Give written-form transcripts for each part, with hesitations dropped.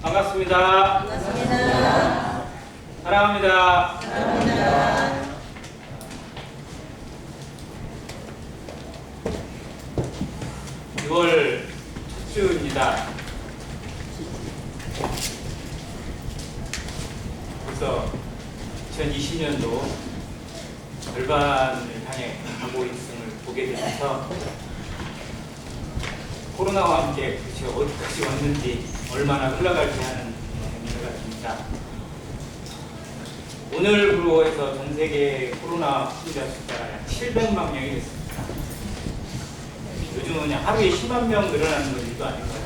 반갑습니다. 반갑습니다. 사랑합니다. 사랑합니다. 6월 첫 주입니다. 벌써 2020년도 절반을 향해 가고 있음을 보게 되면서 코로나와 함께 어디까지 왔는지 얼마나 흘러갈지 하는 의미가 듭니다. 오늘부로 해서 전 세계 코로나 확진자 숫자가 약 700만 명이 됐습니다. 요즘은 그냥 하루에 10만 명 늘어나는 건 일도 아닌 것 같아요.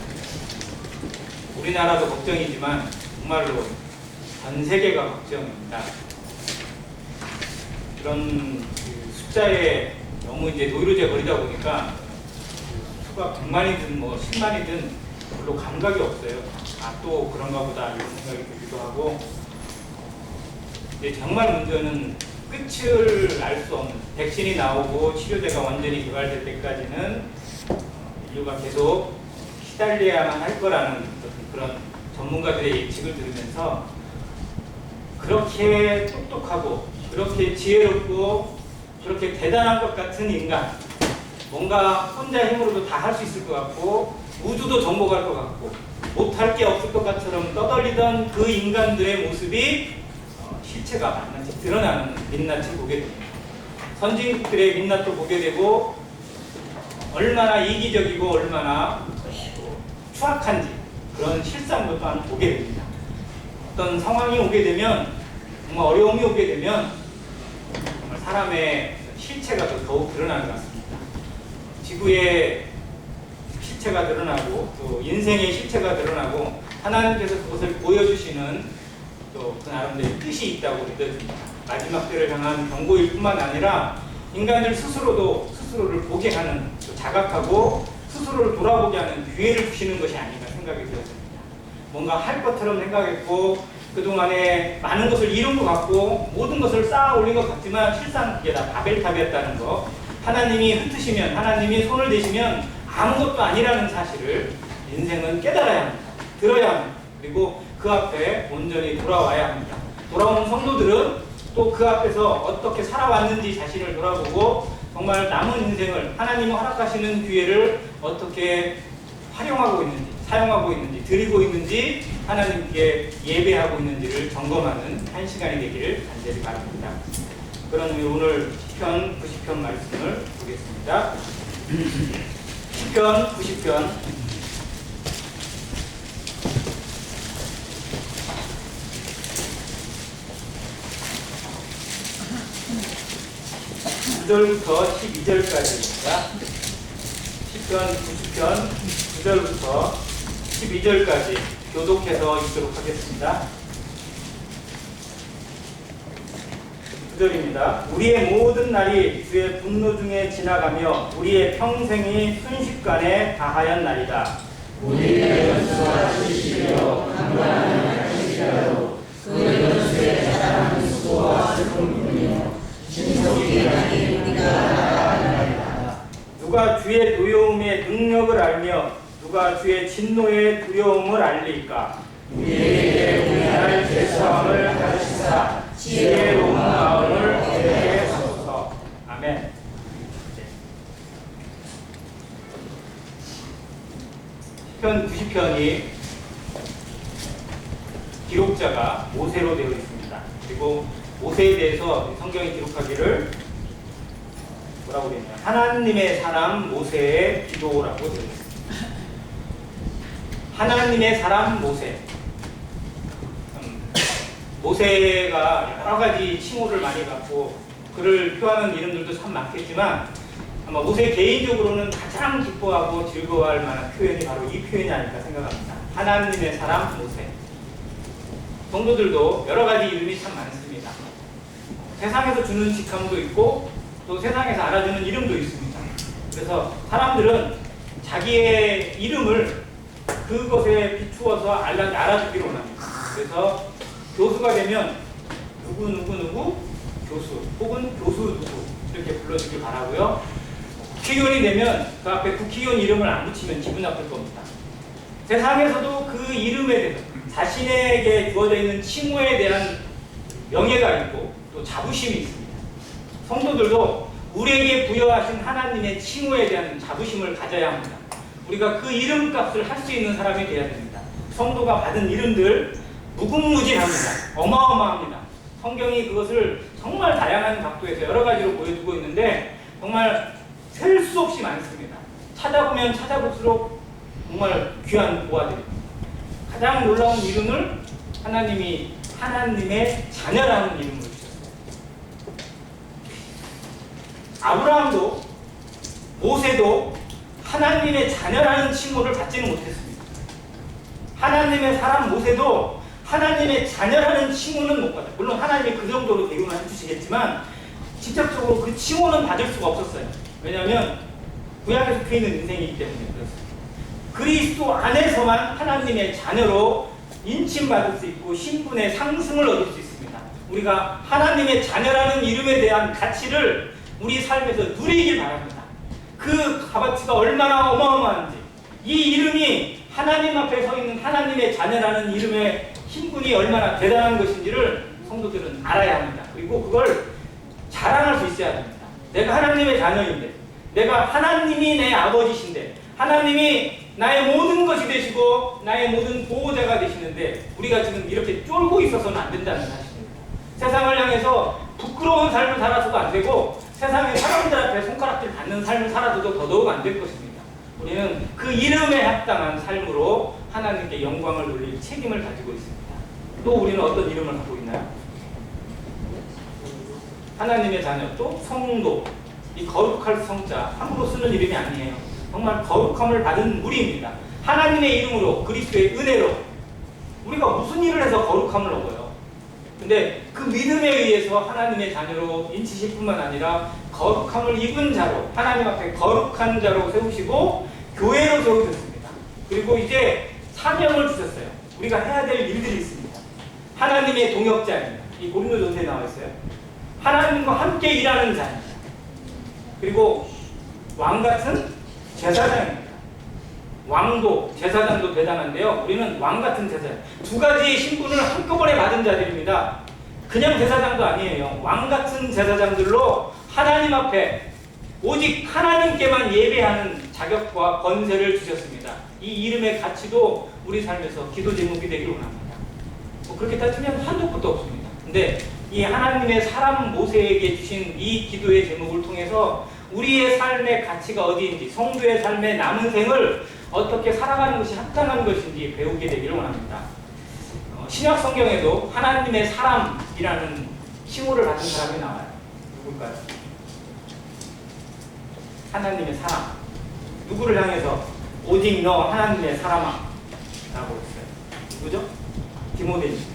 우리나라도 걱정이지만 정말로 전 세계가 걱정입니다. 그런 숫자에 너무 이제 노이로제 거리다 보니까 수가 100만이든 뭐 10만이든 별로 감각이 없어요. 아, 또 그런가 보다 이런 생각이 들기도 하고, 근데 정말 문제는 끝을 알 수 없는, 백신이 나오고 치료제가 완전히 개발될 때까지는 인류가 계속 시달려야만 할 거라는 그런 전문가들의 예측을 들으면서 그렇게 똑똑하고 그렇게 지혜롭고 그렇게 대단한 것 같은 인간, 뭔가 혼자 힘으로도 다 할 수 있을 것 같고 우주도 정복할 것 같고 못할 게 없을 것 같처럼 떠돌리던 그 인간들의 모습이 실체가 낱낱이 드러나는 민낯을 보게 됩니다. 선진국들의 민낯도 보게 되고 얼마나 이기적이고 얼마나 추악한지 그런 실상도 또한 보게 됩니다. 어떤 상황이 오게 되면, 정말 어려움이 오게 되면 정말 사람의 실체가 더욱 드러나는 것 같습니다. 지구의 실체가 드러나고 또 인생의 실체가 드러나고 하나님께서 그것을 보여주시는 또 그 나름대로 뜻이 있다고 믿어집니다. 마지막 때를 향한 경고일 뿐만 아니라 인간들 스스로도 스스로를 보게 하는, 또 자각하고 스스로를 돌아보게 하는 기회를 주시는 것이 아닌가 생각이 되었습니다. 뭔가 할 것처럼 생각했고 그동안에 많은 것을 이룬 것 같고 모든 것을 쌓아 올린 것 같지만 실상 그게 다 바벨탑이었다는 거, 하나님이 흩으시면, 하나님이 손을 대시면 아무것도 아니라는 사실을 인생은 깨달아야 합니다. 들어야 합니다. 그리고 그 앞에 온전히 돌아와야 합니다. 돌아오는 성도들은 또 그 앞에서 어떻게 살아왔는지 자신을 돌아보고 정말 남은 인생을 하나님이 허락하시는 기회를 어떻게 활용하고 있는지, 사용하고 있는지, 드리고 있는지, 하나님께 예배하고 있는지를 점검하는 한 시간이 되기를 간절히 바랍니다. 그런 의미 오늘 시편 90편 말씀을 보겠습니다. 시편 90편 9절부터 12절까지입니다. 시편 90편 9절부터 12절까지 교독해서 읽도록 하겠습니다. 9절입니다. 우리의 모든 날이 주의 분노 중에 지나가며 우리의 평생이 순식간에 다하였나이다. 우리의 연수와 지시며 강건한 양식이라도 그 연수의 자랑은 수고와 슬픔이며 신속이 아닌 우리가 알아나이다. 누가 주의 노여움의 능력을 알며 누가 주의 진노의 두려움을 알릴까? 우리에게 우리날 죄사함을 가르치사 지혜로운 마음을 얻게 하소서. 아멘. 시편 90편이 기록자가 모세로 되어 있습니다. 그리고 모세에 대해서 성경이 기록하기를 뭐라고 되어 있나요? 하나님의 사람 모세의 기도라고 되어 있습니다. 하나님의 사람 모세. 모세가 여러 가지 칭호를 많이 갖고 그를 표하는 이름들도 참 많겠지만 아마 모세 개인적으로는 가장 기뻐하고 즐거워할 만한 표현이 바로 이 표현이 아닐까 생각합니다. 하나님의 사람 모세. 성도들도 여러 가지 이름이 참 많습니다. 세상에서 주는 직함도 있고 또 세상에서 알아주는 이름도 있습니다. 그래서 사람들은 자기의 이름을 그것에 비추어서 알아주기를 원합니다. 그래서 교수가 되면 누구 교수 혹은 교수 누구 이렇게 불러주길 바라고요. 국회의원이 되면 그 앞에 국회의원 이름을 안 붙이면 기분 나쁠 겁니다. 세상에서도 그 이름에 대해서 자신에게 주어져 있는 칭호에 대한 명예가 있고 또 자부심이 있습니다. 성도들도 우리에게 부여하신 하나님의 칭호에 대한 자부심을 가져야 합니다. 우리가 그 이름값을 할 수 있는 사람이 되어야 됩니다. 성도가 받은 이름들 무궁무진합니다. 어마어마합니다. 성경이 그것을 정말 다양한 각도에서 여러 가지로 보여주고 있는데 정말 셀 수 없이 많습니다. 찾아보면 찾아볼수록 정말 귀한 보아들입니다. 가장 놀라운 이름을 하나님이 하나님의 자녀라는 이름을 주셨어요. 아브라함도 모세도 하나님의 자녀라는 칭호를 받지는 못했습니다. 하나님의 사람 모세도 하나님의 자녀라는 칭호는 못 받아요. 물론 하나님이 그 정도로 대우만 해주시겠지만 직접적으로 그 칭호는 받을 수가 없었어요. 왜냐하면 구약에 속해 있는 인생이기 때문에 그렇습니다. 그리스도 안에서만 하나님의 자녀로 인침받을 수 있고 신분의 상승을 얻을 수 있습니다. 우리가 하나님의 자녀라는 이름에 대한 가치를 우리 삶에서 누리길 바랍니다. 그 값어치가 얼마나 어마어마한지, 이 이름이 하나님 앞에 서 있는 하나님의 자녀라는 이름의 신분이 얼마나 대단한 것인지를 성도들은 알아야 합니다. 그리고 그걸 자랑할 수 있어야 됩니다. 내가 하나님의 자녀인데, 내가 하나님이 내 아버지신데, 하나님이 나의 모든 것이 되시고 나의 모든 보호자가 되시는데 우리가 지금 이렇게 쫄고 있어서는 안 된다는 사실입니다. 세상을 향해서 부끄러운 삶을 살아서도 안 되고 세상의 사람들 앞에 손가락질 받는 삶을 살아도 더더욱 안 될 것입니다. 우리는 그 이름에 합당한 삶으로 하나님께 영광을 돌릴 책임을 가지고 있습니다. 또 우리는 어떤 이름을 갖고 있나요? 하나님의 자녀, 또 성도. 이 거룩할 성자, 함부로 쓰는 이름이 아니에요. 정말 거룩함을 받은 무리입니다. 하나님의 이름으로, 그리스도의 은혜로 우리가 무슨 일을 해서 거룩함을 얻어요? 근데 그 믿음에 의해서 하나님의 자녀로 인치실 뿐만 아니라 거룩함을 입은 자로, 하나님 앞에 거룩한 자로 세우시고 교회로 세우셨습니다. 그리고 이제 사명을 주셨어요. 우리가 해야 될 일들이 있습니다. 하나님의 동역자입니다. 이 고린도전서에 나와 있어요. 하나님과 함께 일하는 자입니다. 그리고 왕같은 제사장입니다. 왕도, 제사장도 대단한데요. 우리는 왕같은 제사장. 두 가지의 신분을 한꺼번에 받은 자들입니다. 그냥 제사장도 아니에요. 왕같은 제사장들로 하나님 앞에 오직 하나님께만 예배하는 자격과 권세를 주셨습니다. 이 이름의 가치도 우리 삶에서 기도 제목이 되길 원합니다. 그렇게 따지면 한도 끝도 없습니다. 근데 이 하나님의 사람 모세에게 주신 이 기도의 제목을 통해서 우리의 삶의 가치가 어디인지, 성도의 삶의 남은 생을 어떻게 살아가는 것이 합당한 것인지 배우게 되기를 원합니다. 신약 성경에도 하나님의 사람이라는 칭호를 가진 사람이 나와요. 누굴까요? 하나님의 사람. 누구를 향해서? 오직 너 하나님의 사람아 라고 했어요. 누구죠? 디모데입니다.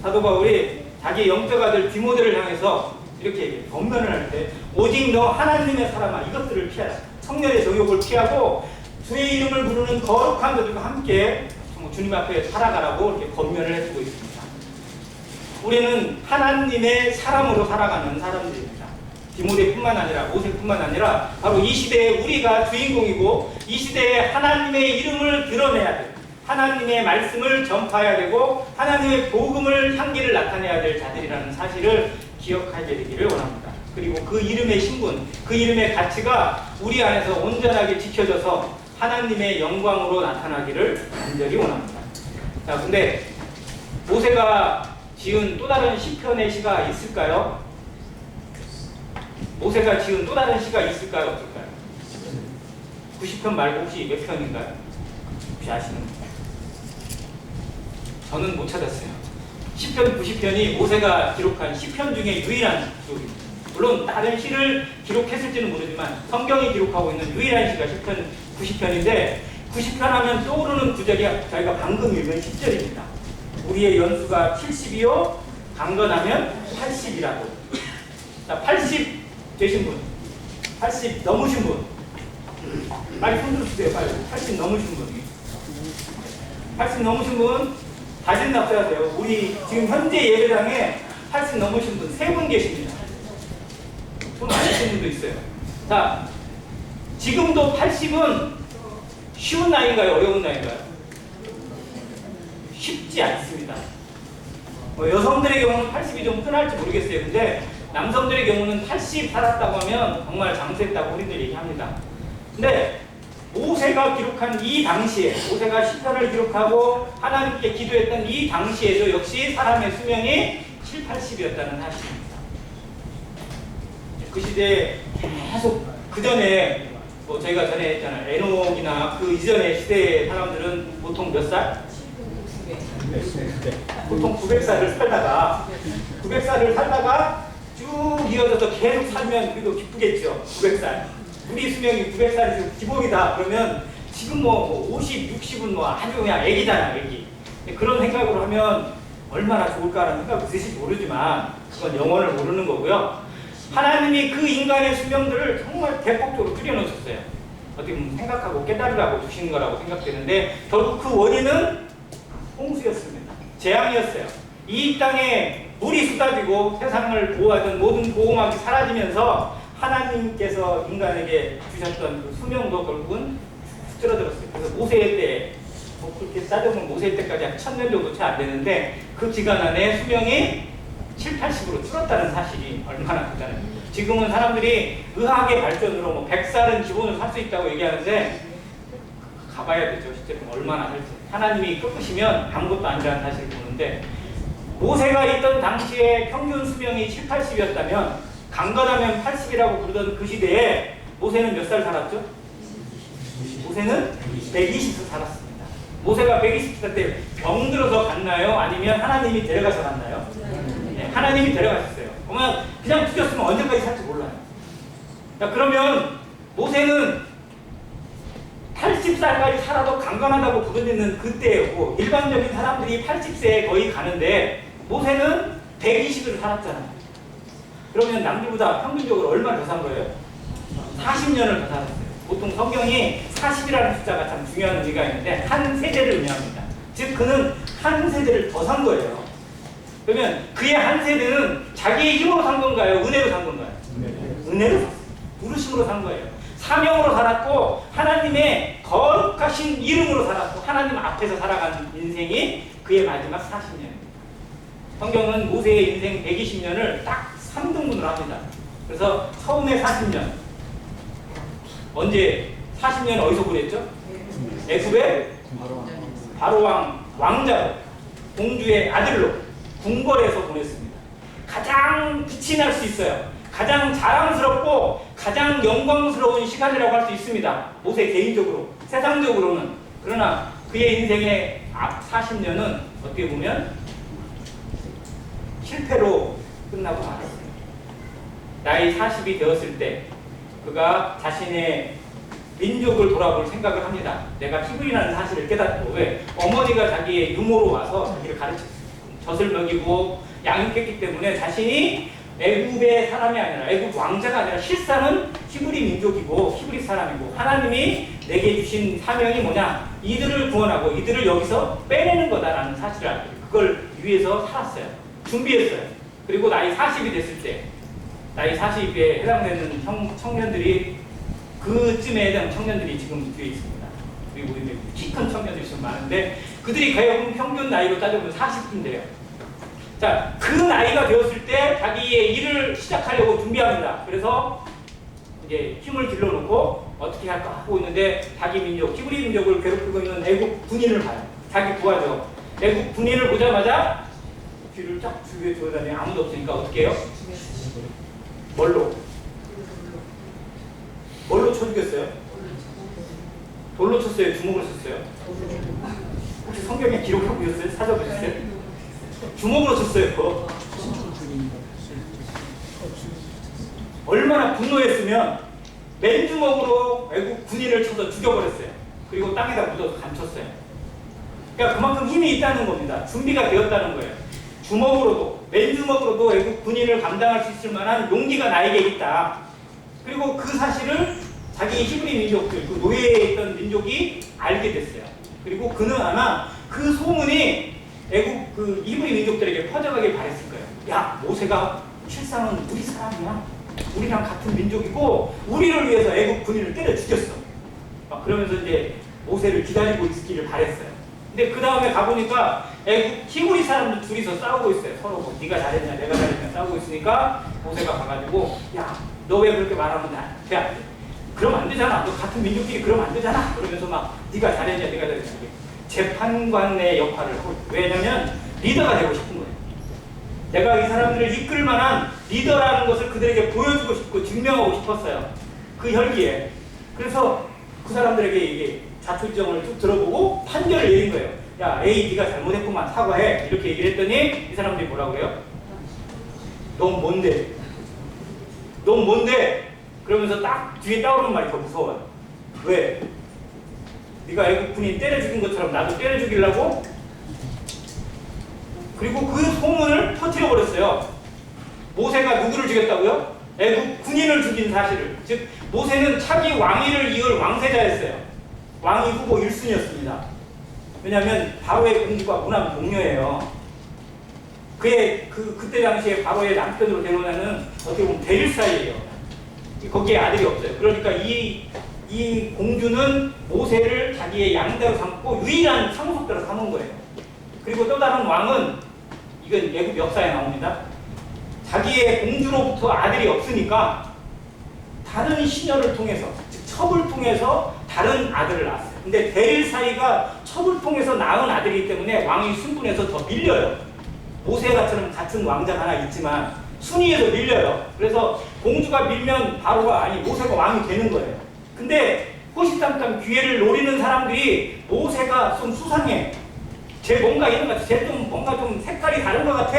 사도 바울이 자기 영적 아들 디모데를 향해서 이렇게 얘기해요. 권면을 할 때 오직 너 하나님의 사람아 이것들을 피하라. 성년의 정욕을 피하고 주의 이름을 부르는 거룩한 자들과 함께 주님 앞에 살아가라고 이렇게 권면을 해주고 있습니다. 우리는 하나님의 사람으로 살아가는 사람들입니다. 디모데뿐만 아니라 모세뿐만 아니라 바로 이 시대에 우리가 주인공이고 이 시대에 하나님의 이름을 드러내야 돼요. 하나님의 말씀을 전파해야 되고 하나님의 복음을 향기를 나타내야 될 자들이라는 사실을 기억하게 되기를 원합니다. 그리고 그 이름의 신분, 그 이름의 가치가 우리 안에서 온전하게 지켜져서 하나님의 영광으로 나타나기를 간절히 원합니다. 자, 근데 모세가 지은 또 다른 시편의 시가 있을까요? 모세가 지은 또 다른 시가 있을까요? 없을까요? 90편 말고 혹시 몇 편인가요? 혹시 아시는 분? 저는 못 찾았어요. 시편 90편이 모세가 기록한 시편 중에 유일한 기록입니다. 물론 다른 시를 기록했을지는 모르지만 성경이 기록하고 있는 유일한 시가 시편 90편인데 90편 하면 떠오르는 구절이 저희가 방금 읽은 10절입니다. 우리의 연수가 70이요 강건하면 80이라고. 자, 80 되신 분, 80 넘으신 분, 빨리 손 들어주세요. 빨리 80 넘으신 분, 80 넘으신 분 다진 납세하세요. 우리 지금 현재 예배당에 80 넘으신 분 3분 계십니다. 손 안 드신 분도 있어요. 자, 지금도 80은 쉬운 나이인가요? 어려운 나이인가요? 쉽지 않습니다. 여성들의 경우는 80이 좀 흔할지 모르겠어요. 근데 남성들의 경우는 80 살았다고 하면 정말 장수했다고 우리들 얘기합니다. 근데 모세가 기록한 이 당시에, 모세가 시편을 기록하고 하나님께 기도했던 이 당시에도 역시 사람의 수명이 7, 80이었다는 사실입니다. 그 시대에 계속 그 전에 저희가 전에 했잖아요. 에녹이나 그 이전의 시대의 사람들은 보통 몇 살? 보통 900살을 살다가 쭉 이어져서 계속 살면 우리도 기쁘겠죠. 900살. 우리 수명이 900살이 기본이다. 그러면 지금 50, 60은 아주 그냥 애기잖아, 애기. 그런 생각으로 하면 얼마나 좋을까라는 생각이 드실지 모르지만 그건 영원을 모르는 거고요. 하나님이 그 인간의 수명들을 정말 대폭적으로 줄여놓으셨어요. 어떻게 보면 생각하고 깨달으라고 주시는 거라고 생각되는데 결국 그 원인은 홍수였습니다. 재앙이었어요. 이 땅에 물이 쏟아지고 세상을 보호하던 모든 보호막이 사라지면서 하나님께서 인간에게 주셨던 그 수명도 결국은 줄어들었어요. 그래서 모세 때, 그렇게 따져보면 모세 때까지 한 1000년 정도 채 안 되는데 그 기간 안에 수명이 7, 80으로 줄었다는 사실이 얼마나 크다는. 지금은 사람들이 의학의 발전으로 100살은 기본으로 살 수 있다고 얘기하는데 가봐야 되죠. 실제로 얼마나 할지. 하나님이 꺾으시면 아무것도 아니라는 사실을 보는데 모세가 있던 당시에 평균 수명이 7, 80이었다면 강건하면 80이라고 부르던 그 시대에 모세는 몇 살 살았죠? 모세는 120세 살았습니다. 모세가 120세 때 병들어서 갔나요? 아니면 하나님이 데려가서 갔나요? 네, 하나님이 데려가셨어요. 그냥 죽였으면 언제까지 살지 몰라요. 자, 그러면 모세는 80살까지 살아도 강건하다고 부르짖는 그때였고 일반적인 사람들이 80세에 거의 가는데 모세는 120을 살았잖아요. 그러면 남들보다 평균적으로 얼마 더 산 거예요? 40년을 더 살았어요. 보통 성경이 40이라는 숫자가 참 중요한 의미가 있는데 한 세대를 의미합니다. 즉 그는 한 세대를 더 산 거예요. 그러면 그의 한 세대는 자기의 힘으로 산 건가요? 은혜로 산 건가요? 은혜로 샀어요. 부르심으로 산 거예요. 사명으로 살았고 하나님의 거룩하신 이름으로 살았고 하나님 앞에서 살아가는 인생이 그의 마지막 40년입니다. 성경은 모세의 인생 120년을 딱 3등분으로 합니다. 그래서 처음에 40년 언제 40년 어디서 보냈죠? 애굽의 바로 왕자로 공주의 아들로 궁궐에서 보냈습니다. 가장 빛이 날 수 있어요. 가장 자랑스럽고 가장 영광스러운 시간이라고 할 수 있습니다. 모세 개인적으로, 세상적으로는. 그러나 그의 인생의 앞 40년은 어떻게 보면 실패로 끝나고 말았어요. 나이 40이 되었을 때 그가 자신의 민족을 돌아볼 생각을 합니다. 내가 히브리라는 사실을 깨닫고. 왜? 어머니가 자기의 유모로 와서 자기를 가르쳤어요. 젖을 먹이고 양육했기 때문에 자신이 애굽의 사람이 아니라 애굽 왕자가 아니라 실상은 히브리 민족이고 히브리 사람이고 하나님이 내게 주신 사명이 뭐냐? 이들을 구원하고 이들을 여기서 빼내는 거다라는 사실을 알고 그걸 위해서 살았어요. 준비했어요. 그리고 나이 40이 됐을 때 나이 40에 해당되는 청년들이 그쯤에 대한 청년들이 지금 뒤에 있습니다. 그리고 키 큰 청년들이 좀 많은데 그들이 거의 평균 나이로 따져보면 40쯤 돼요. 자, 그 나이가 되었을 때 자기의 일을 시작하려고 준비합니다. 그래서 이제 힘을 길러놓고 어떻게 할까 하고 있는데 자기 민족, 히브리 민족을 괴롭히고 있는 애국 군인을 봐요. 자기 부하죠. 애국 군인을 보자마자 뒤를 쫙 주위에 돌아다니 아무도 없으니까 어떻게 해요? 뭘로 쳐 죽였어요? 돌로 쳤어요? 주먹으로 쳤어요? 혹시 성경에 기록하고 보셨어요? 찾아보셨어요? 주먹으로 쳤어요. 그거. 얼마나 분노했으면 맨주먹으로 외국 군인을 쳐서 죽여버렸어요. 그리고 땅에다 묻어서 감췄어요. 그러니까 그만큼 힘이 있다는 겁니다. 준비가 되었다는 거예요. 주먹으로도 맨주먹으로도 외국 군인을 감당할 수 있을 만한 용기가 나에게 있다. 그리고 그 사실을 자기 히브리 민족들, 그 노예에 있던 민족이 알게 됐어요. 그리고 그는 아마 그 소문이 애국 그 히브리 민족들에게 퍼져가길 바랬을 거예요. 야, 모세가 실상은 우리 사람이야. 우리랑 같은 민족이고 우리를 위해서 애국 군인을 때려 죽였어. 막 그러면서 이제 모세를 기다리고 있기를 바랬어요. 근데 그 다음에 가보니까 애국 히브리 사람들 둘이서 싸우고 있어요. 서로 뭐 네가 잘했냐 내가 잘했냐 싸우고 있으니까 모세가 가가지고 야 너 왜 그렇게 말하면 돼? 안 돼. 그러면 안 되잖아. 너 같은 민족끼리 그러면 안 되잖아. 그러면서 막 네가 잘했냐 내가 잘했냐 재판관의 역할을 하고 왜냐면 리더가 되고 싶은 거예요. 내가 이 사람들을 이끌 만한 리더라는 것을 그들에게 보여주고 싶고 증명하고 싶었어요. 그 혈기에. 그래서 그 사람들에게 이게 자초지종을 쭉 들어보고 판결을 내린 거예요. 야, 에이 네가 잘못했구만 사과해. 이렇게 얘기를 했더니 이 사람들이 뭐라고 해요? 넌 뭔데? 넌 뭔데? 그러면서 딱 뒤에 따오르는 말이 더 무서워요. 왜? 네가 애국 군인 때려 죽인 것처럼 나도 때려 죽이려고? 그리고 그 소문을 터뜨려 버렸어요. 모세가 누구를 죽였다고요? 애국 군인을 죽인 사실을. 즉 모세는 차기 왕위를 이을 왕세자였어요. 왕위 후보 1순위였습니다. 왜냐하면 바로의 공주가 무난 동료예요. 그때 당시에 바로의 남편으로 데려오는 어떻게 보면 대일사이예요. 거기에 아들이 없어요. 그러니까 이 공주는 모세를 자기의 양대로 삼고 유일한 상속자로 삼은 거예요. 그리고 또 다른 왕은 이건 애국 역사에 나옵니다. 자기의 공주로부터 아들이 없으니까 다른 시녀를 통해서 즉 첩을 통해서 다른 아들을 낳았어요. 근데 대릴 사이가 첩을 통해서 낳은 아들이기 때문에 왕이 순분해서 더 밀려요. 모세가처럼 같은 왕자가 하나 있지만 순위에서 밀려요. 그래서 공주가 밀면 바로가 아니 모세가 왕이 되는 거예요. 근데 호시탐탐 기회를 노리는 사람들이 모세가 좀 수상해. 쟤 뭔가 이런 것 같아. 쟤 좀 뭔가 좀 색깔이 다른 것 같아.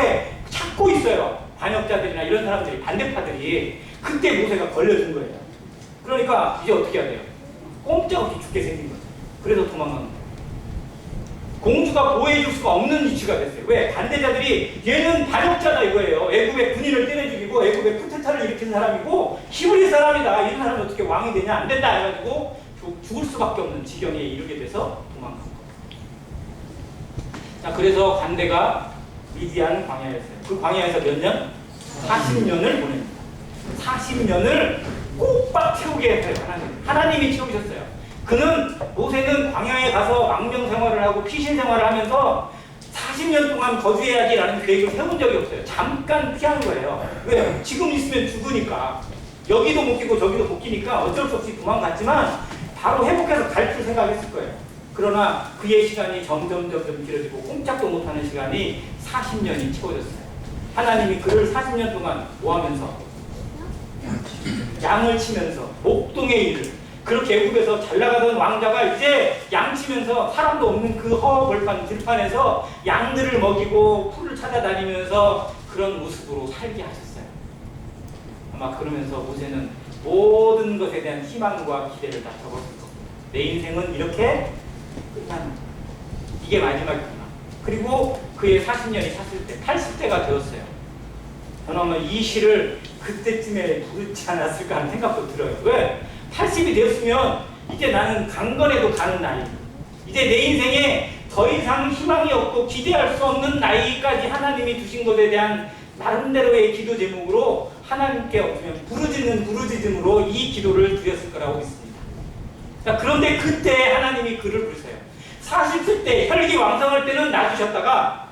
찾고 있어요. 반역자들이나 이런 사람들이 반대파들이. 그때 모세가 걸려준 거예요. 그러니까 이제 어떻게 해야 돼요? 꼼짝없이 죽게 생긴 거죠. 그래서 도망간 거예요. 공주가 보호해줄 수가 없는 위치가 됐어요. 왜? 반대자들이 얘는 반역자다 이거예요. 애굽의 군인을 때려 죽이고 애굽의 쿠데타를 일으킨 사람이고 히브리 사람이다. 이런 사람이 어떻게 왕이 되냐? 안 된다 해가지고 죽을 수밖에 없는 지경에 이르게 돼서 도망간 거예요. 자, 그래서 반대가 미디안 광야였어요. 그 광야에서 몇 년? 40년을 보냅니다. 40년을 꼭박 채우게 했어요. 하나님이 채우셨어요. 그는 모세는 광야에 가서 망명 생활을 하고 피신 생활을 하면서 40년 동안 거주해야지라는 계획을 세운 적이 없어요. 잠깐 피한 거예요. 왜? 지금 있으면 죽으니까. 여기도 못 끼고 저기도 못 끼니까 어쩔 수 없이 도망갔지만 바로 회복해서 갈 생각했을 거예요. 그러나 그의 시간이 점점 길어지고 꼼짝도 못하는 시간이 40년이 채워졌어요. 하나님이 그를 40년 동안 뭐 하면서? 양을 치면서 목동의 일을 그렇게 애국에서 잘 나가던 왕자가 이제 양 치면서 사람도 없는 그 허벌판 들판에서 양들을 먹이고 풀을 찾아다니면서 그런 모습으로 살게 하셨어요. 아마 그러면서 모세는 모든 것에 대한 희망과 기대를 다 접었을 겁니다. 내 인생은 이렇게 끝나는 거예요. 이게 마지막이구나. 그리고 그의 40년이 찼을 때 80대가 되었어요. 저는 아마 이 시를 그때쯤에 부르지 않았을까 하는 생각도 들어요. 왜? 80이 되었으면 이제 나는 강건해도 가는 나이. 이제 내 인생에 더 이상 희망이 없고 기대할 수 없는 나이까지 하나님이 두신 것에 대한 나름대로의 기도 제목으로 하나님께 어쩌면 부르짖음으로 이 기도를 드렸을 거라고 믿습니다. 자, 그런데 그때 하나님이 그를 부르세요. 40세 때 혈기 왕성할 때는 놔주셨다가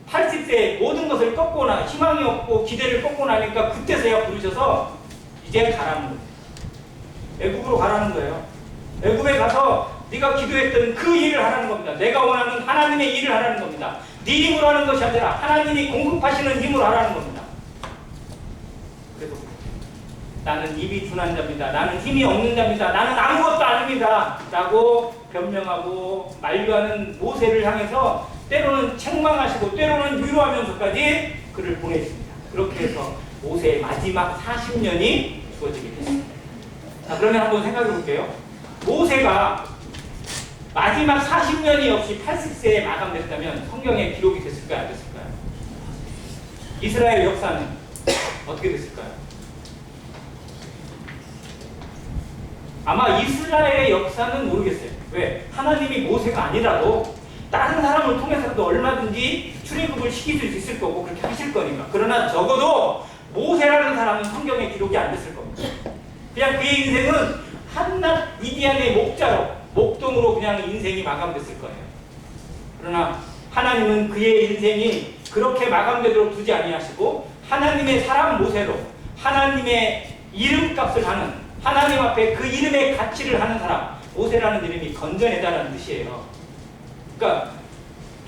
80세에 모든 것을 꺾고 희망이 없고 기대를 꺾고 나니까 그때서야 부르셔서 이제 가라는 거예요. 애굽으로 가라는 거예요. 애굽에 가서 네가 기도했던 그 일을 하라는 겁니다. 내가 원하는 하나님의 일을 하라는 겁니다. 네 힘으로 하는 것이 아니라 하나님이 공급하시는 힘으로 하라는 겁니다. 그래서 나는 입이 둔한 자입니다. 나는 힘이 없는 자입니다. 나는 아무것도 아닙니다. 라고 변명하고 만류하는 모세를 향해서 때로는 책망하시고 때로는 위로하면서까지 그를 보냈습니다. 그렇게 해서 모세의 마지막 40년이 주어지게 됐습니다. 자, 그러면 한번 생각해 볼게요. 모세가 마지막 40년이 없이 80세에 마감됐다면 성경에 기록이 됐을까요? 안 됐을까요? 이스라엘 역사는 어떻게 됐을까요? 아마 이스라엘의 역사는 모르겠어요. 왜? 하나님이 모세가 아니라도 다른 사람을 통해서도 얼마든지 출애굽을 시킬 수 있을 거고 그렇게 하실 거니까. 그러나 적어도 모세라는 사람은 성경에 기록이 안 됐을 겁니다. 그냥 그의 인생은 한낱 미디안의 목자로 목동으로 그냥 인생이 마감됐을 거예요. 그러나 하나님은 그의 인생이 그렇게 마감되도록 두지 아니하시고 하나님의 사람 모세로 하나님의 이름값을 하는, 하나님 앞에 그 이름의 가치를 하는 사람, 모세라는 이름이 건져내다라는 뜻이에요. 그러니까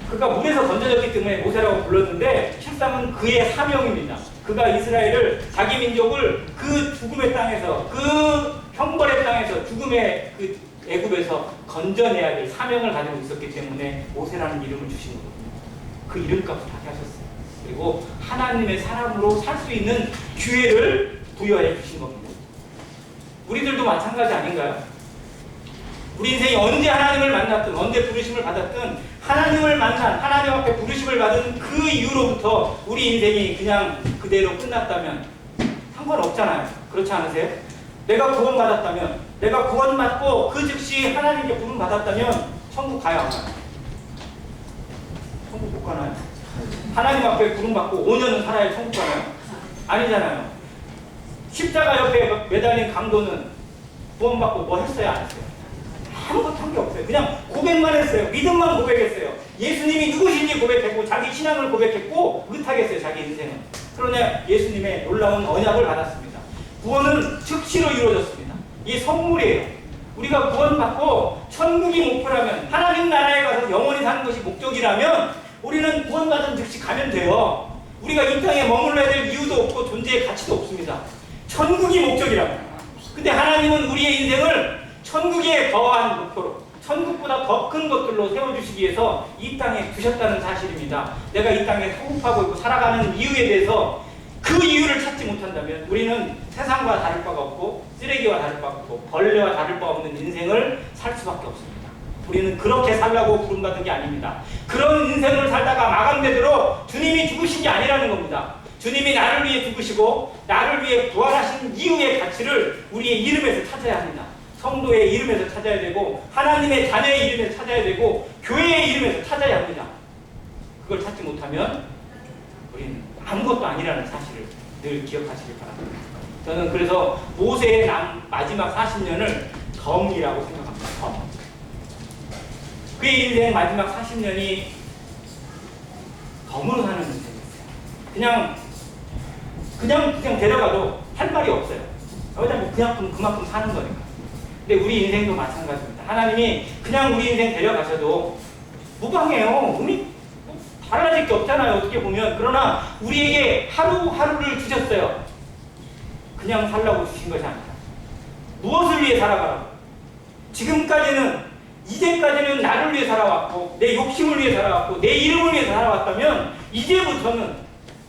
그가 물에서 건져졌기 때문에 모세라고 불렀는데 실상은 그의 사명입니다. 그가 이스라엘을, 자기 민족을 그 죽음의 땅에서, 그 형벌의 땅에서, 죽음의 그 애굽에서 건져내야 될 사명을 가지고 있었기 때문에 모세라는 이름을 주신 거거든요. 그 이름값을 다시 하셨어요. 그리고 하나님의 사람으로 살 수 있는 기회를 부여해 주신 겁니다. 우리들도 마찬가지 아닌가요? 우리 인생이 언제 하나님을 만났든, 언제 부르심을 받았든, 하나님을 만난, 하나님 앞에 부르심을 받은 그 이후로부터 우리 인생이 그냥 그대로 끝났다면 상관없잖아요. 그렇지 않으세요? 내가 구원받았다면, 내가 구원받고 그 즉시 하나님께 부름받았다면 천국 가요, 안 가요? 천국 못 가나요? 하나님 앞에 부름받고 5년은 살아야 천국 가나요? 아니잖아요. 십자가 옆에 매달린 강도는 구원받고 뭐 했어요, 안 했어요? 아무것도 한 게 없어요. 그냥 고백만 했어요. 믿음만 고백했어요. 예수님이 누구신지 고백했고 자기 신앙을 고백했고 못하겠어요, 자기 인생은. 그러나 예수님의 놀라운 언약을 받았습니다. 구원은 즉시로 이루어졌습니다. 이게 선물이에요. 우리가 구원받고 천국이 목표라면, 하나님 나라에 가서 영원히 사는 것이 목적이라면 우리는 구원받은 즉시 가면 돼요. 우리가 이 땅에 머물러야 될 이유도 없고 존재의 가치도 없습니다. 천국이 목적이라면. 근데 하나님은 우리의 인생을 천국에 더한 목표로, 천국보다 더 큰 것들로 세워주시기 위해서 이 땅에 두셨다는 사실입니다. 내가 이 땅에 소급하고 있고 살아가는 이유에 대해서 그 이유를 찾지 못한다면 우리는 세상과 다를 바가 없고 쓰레기와 다를 바가 없고 벌레와 다를 바 없는 인생을 살 수밖에 없습니다. 우리는 그렇게 살라고 부름받은 게 아닙니다. 그런 인생을 살다가 마감되도록 주님이 죽으신 게 아니라는 겁니다. 주님이 나를 위해 죽으시고 나를 위해 부활하신 이유의 가치를 우리의 이름에서 찾아야 합니다. 성도의 이름에서 찾아야 되고 하나님의 자녀의 이름에서 찾아야 되고 교회의 이름에서 찾아야 합니다. 그걸 찾지 못하면 우리는 아무것도 아니라는 사실을 늘 기억하시길 바랍니다. 저는 그래서 모세의 마지막 40년을 덤이라고 생각합니다. 덤. 그의 인생 마지막 40년이 덤으로 사는 인생이었어요. 그냥 데려가도 할 말이 없어요. 왜냐면 그만큼 사는 거니까. 근데 우리 인생도 마찬가지입니다. 하나님이 그냥 우리 인생 데려가셔도 무방해요. 우리 달라질 게 없잖아요, 어떻게 보면. 그러나 우리에게 하루하루를 주셨어요. 그냥 살라고 주신 것이 아니라 무엇을 위해 살아가라고. 이제까지는 나를 위해 살아왔고 내 욕심을 위해 살아왔고 내 이름을 위해 살아왔다면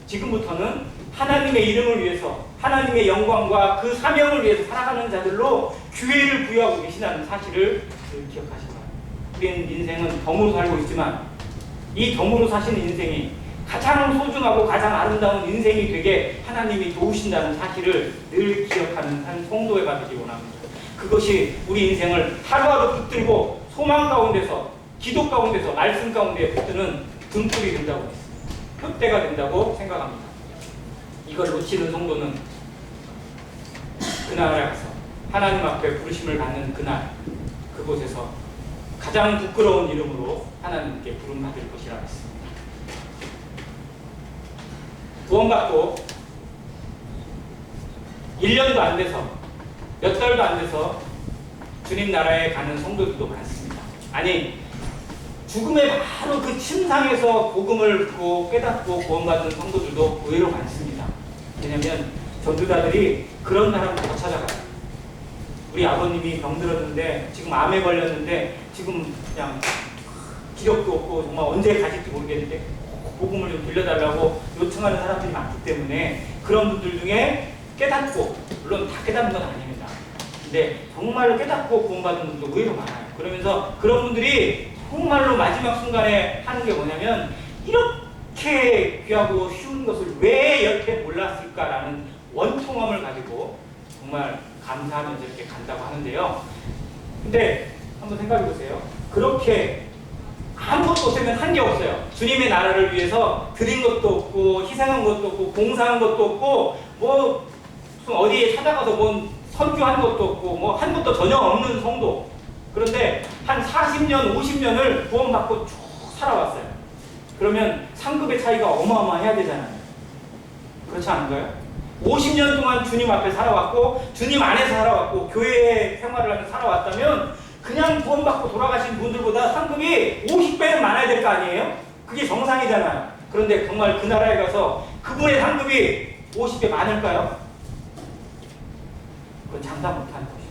지금부터는 하나님의 이름을 위해서, 하나님의 영광과 그 사명을 위해서 살아가는 자들로 기회를 부여하고 계시다는 사실을 기억하시기 바랍니다. 우리는 인생은 덤으로 살고 있지만 이 덤으로 사시는 인생이 가장 소중하고 가장 아름다운 인생이 되게 하나님이 도우신다는 사실을 늘 기억하는 한 성도가 되기 원합니다. 그것이 우리 인생을 하루하루 붙들고 소망 가운데서, 기도 가운데서, 말씀 가운데 붙드는 등불이 된다고 했습니다. 푯대가 된다고 생각합니다. 이걸 놓치는 성도는 그날에 가서 하나님 앞에 부르심을 받는 그날, 그곳에서 가장 부끄러운 이름으로 하나님께 부름받을 것이라 했습니다. 구원받고 1년도 안 돼서, 몇 달도 안 돼서 주님 나라에 가는 성도들도 많습니다. 아니, 죽음의 바로 그 침상에서 복음을 듣고 깨닫고 구원받는 성도들도 의외로 많습니다. 왜냐하면 전도자들이 그런 사람을 더 찾아가요. 우리 아버님이 병들었는데, 지금 암에 걸렸는데, 지금 그냥 기력도 없고 정말 언제 가실지 모르겠는데 복음을 좀 들려달라고 요청하는 사람들이 많기 때문에 그런 분들 중에 깨닫고, 물론 다 깨닫는 건 아닙니다. 근데 정말로 깨닫고 구원받은 분도 의외로 많아요. 그러면서 그런 분들이 정말로 마지막 순간에 하는 게 뭐냐면, 이렇게 귀하고 쉬운 것을 왜 여태 몰랐을까라는 원통함을 가지고 정말 감사하면서 이렇게 간다고 하는데요. 근데 한번 생각해 보세요. 그렇게 아무것도 없으면 한 게 없어요. 주님의 나라를 위해서 드린 것도 없고 희생한 것도 없고 봉사한 것도 없고 뭐 어디에 찾아가서 뭔 선교한 것도 없고 뭐 한 것도 전혀 없는 성도. 그런데 한 40년, 50년을 구원받고 쭉 살아왔어요. 그러면 상급의 차이가 어마어마해야 되잖아요. 그렇지 않은가요? 50년 동안 주님 앞에 살아왔고 주님 안에서 살아왔고 교회 생활을 하면서 살아왔다면 그냥 구원받고 돌아가신 분들보다 상급이 50배는 많아야 될 거 아니에요? 그게 정상이잖아요. 그런데 정말 그 나라에 가서 그분의 상급이 50배 많을까요? 그건 장담 못하는 것이죠.